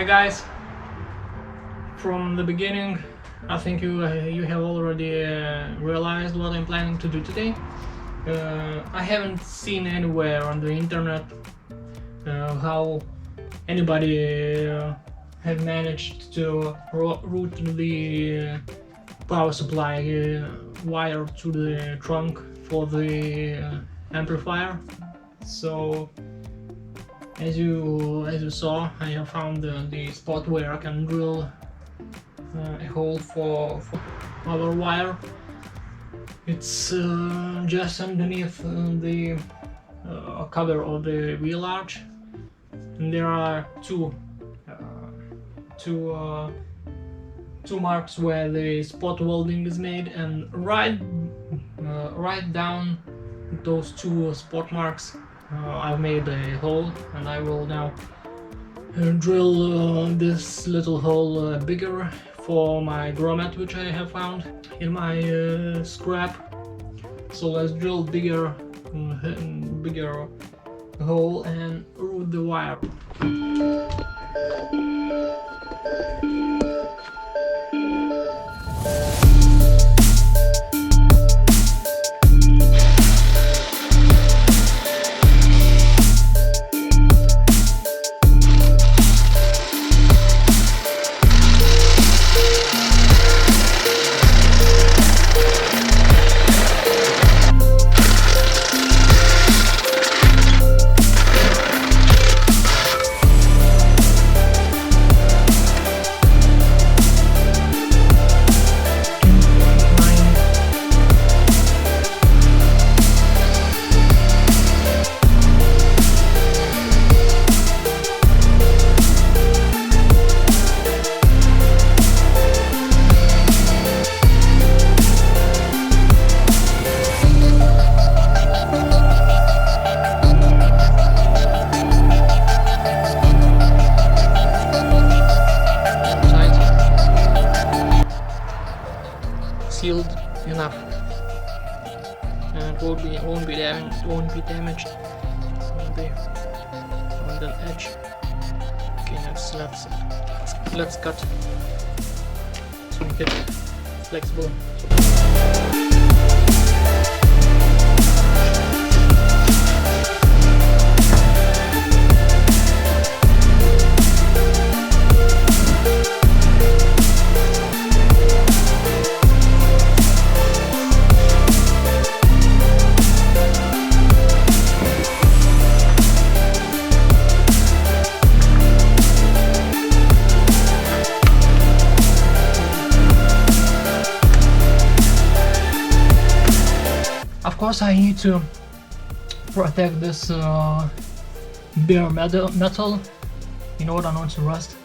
Hi guys! From the beginning, I think you have already realized what I'm planning to do today. I haven't seen anywhere on the internet how anybody have managed to route the power supply wire to the trunk for the amplifier. So as you saw, I have found the spot where I can drill a hole for our wire. It's just underneath the cover of the wheel arch, and there are two marks where the spot welding is made, and right down those two spot marks I've made a hole, and I will now drill this little hole bigger for my grommet, which I have found in my scrap. So let's drill bigger hole and route the wire. Sealed enough, and it won't be damaged on the edge. Okay, let's cut to make it flexible. Of course, I need to protect this bare metal in order not to rust.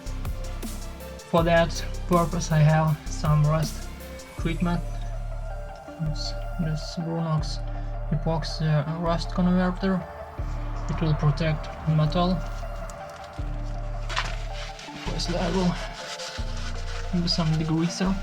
For that purpose, I have some rust treatment. This Brunox epoxy rust converter. It will protect metal. First, I will use some degreaser.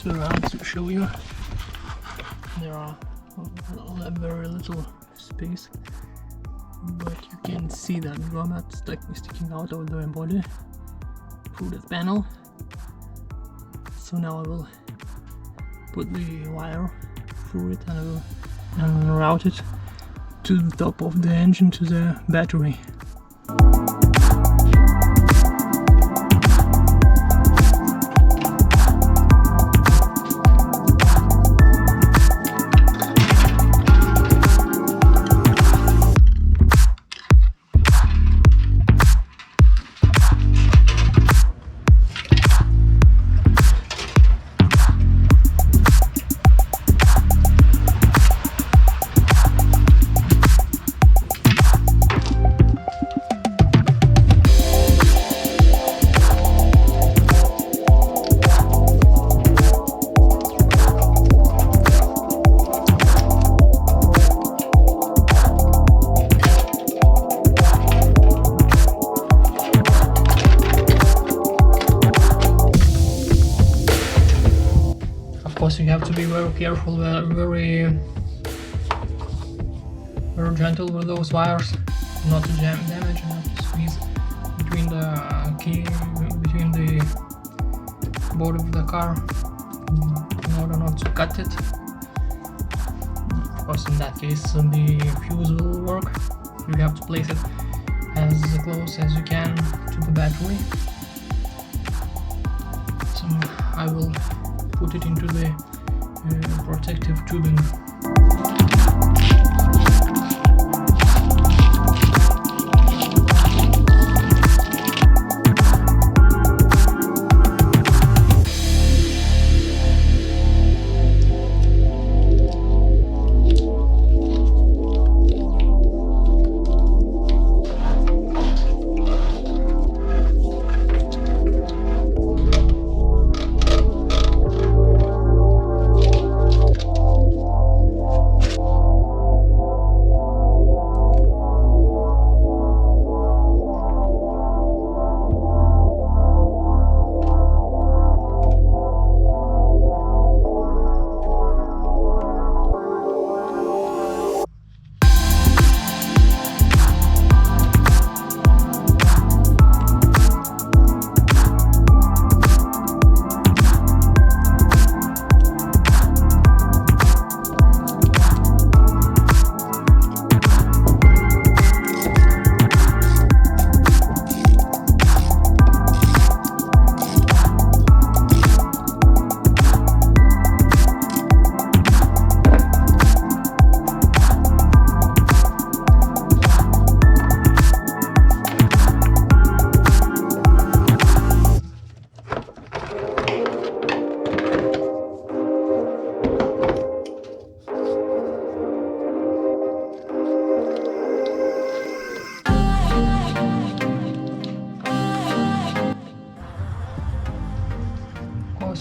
Around to show you, there are very little space, but you can see that grommet sticking out of the body through the panel. So now I will put the wire through it and route it to the top of the engine, to the battery. course, you have to be very careful, very gentle with those wires, not to damage and not to squeeze between the between the body of the car in order not to cut it. Of course, in that case, the fuse will work. You have to place it as close as you can to the battery. So I will put it into the protective tubing.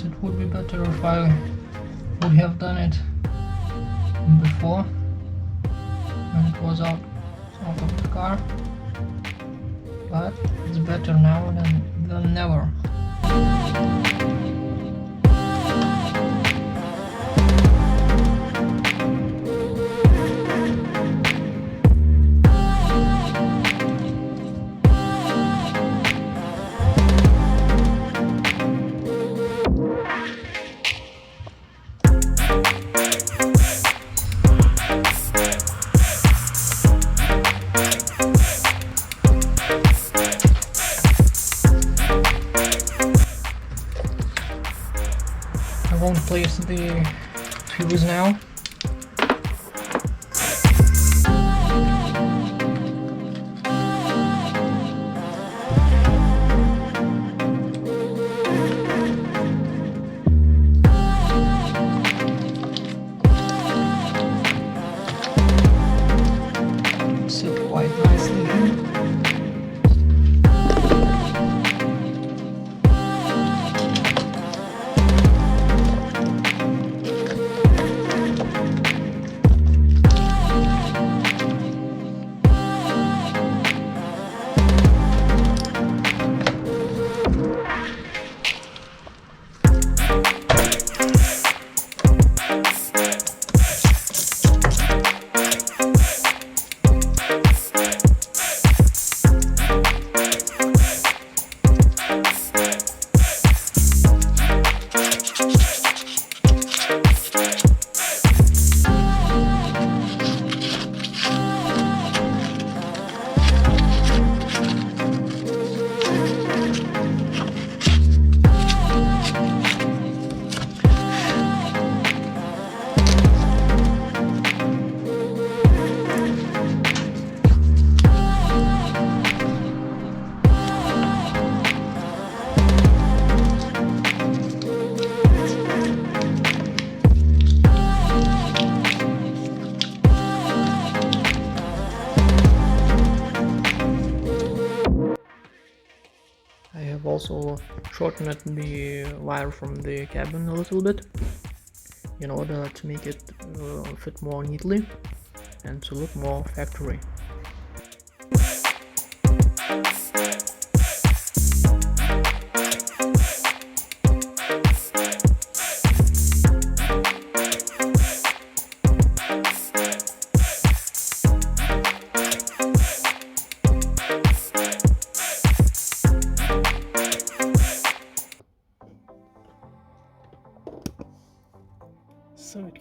It would be better if I would have done it before when it was out of the car, but it's better now than never. I won't place the fuse now. Sit quite nicely here. I've also shortened the wire from the cabin a little bit in order to make it fit more neatly and to look more factory.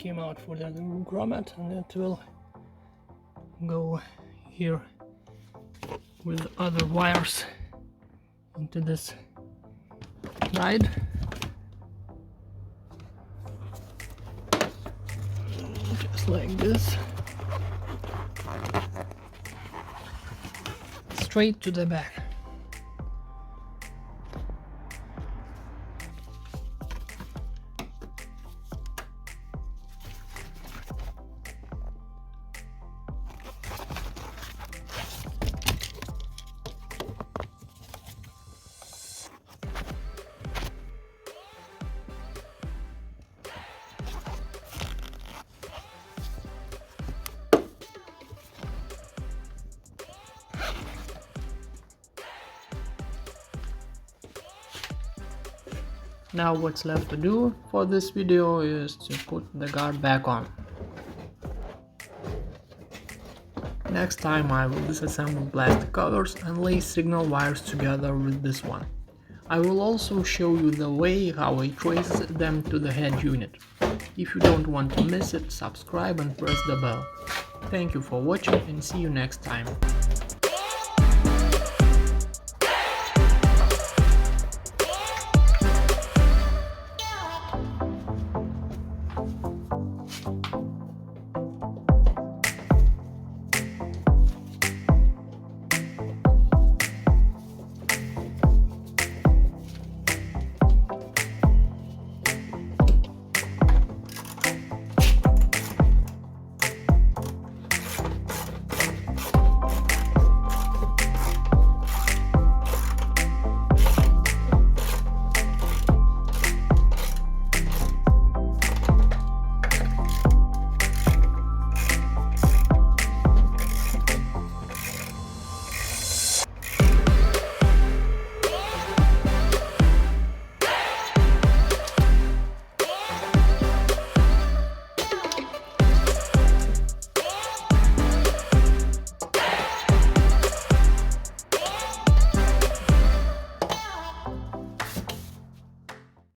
came out for the grommet, and it will go here with other wires into this guide. Just like this. Straight to the back. Now what's left to do for this video is to put the guard back on. Next time I will disassemble plastic covers and lay signal wires together with this one. I will also show you the way how I trace them to the head unit. If you don't want to miss it, subscribe and press the bell. Thank you for watching and see you next time.